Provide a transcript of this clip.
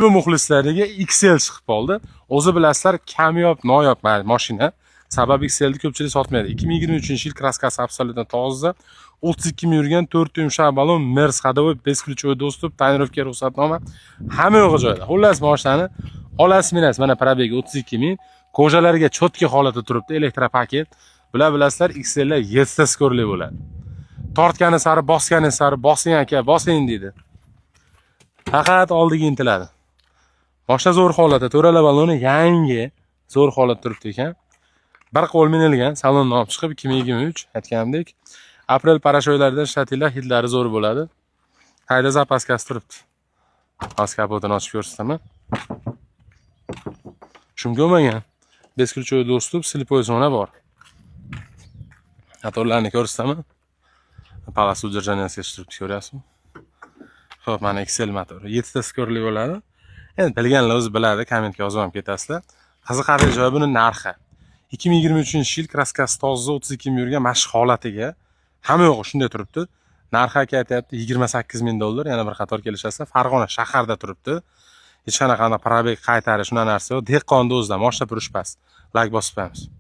Bu muxlislariga XL chiqib qoldi. O'zi bilasizlar, kamyob, noyob mashina. Sababi XL'ni ko'pchilik sotmaydi. 2023-yil kraskasi absolyutно toza. 32 ming yurgan 4 yumshoq balon Mers ходовой без ключевой достуp, tonirovka ruxsatnoma hamma yo'g'i joyida. Xullas mashinani olasiz minasiz. Mana probegi 32 ming. Ko'jalariga cho'tki holatda turibdi, elektropaket. Bular bilasizlar, XL'lar 7 ta skorli bo'ladi. Tortgani sari, bosgani sari, bosing aka, bosing deydi. Faqat oldiga intiladi. Boshqa zo'r holatda, to'rala baloni yangi, zo'r holatda turibdi ekan. Bir qo'l minilgan, salonni olib chiqib 2023, aytganimdek, aprel parashoylarida ishlatganlar, hidlari zo'r bo'ladi. Hayda zapaskasi turibdi. Hozir kapotini ochib ko'rsataman. Shunga bo'lmagan. Без ключевой достуp, слепой zona bor. Motorlarni ko'rsataman. Palasi udержанияsiga turibdi, ko'ryapsizmi? Xo'p, mana XL motor. 7 ta skorli bo'ladi. Endi bilganlar o'zi biladi, kommentga yozib ham ketasizlar. Qiziqarli joyi buni narxi. 2023-yil kraskasi toza 32 ming yurgan mashq holatiga hamma yo'g'i shunday turibdi. Narxi aka aytayapti 28 ming dollar, yana bir qator kelishasiz. Farg'ona shaharda turibdi. Hech qanaqa probeg qaytarish, shuna narsa yo'q. Dehqonning o'zida mashina purish past. Like bosib qo'yamiz.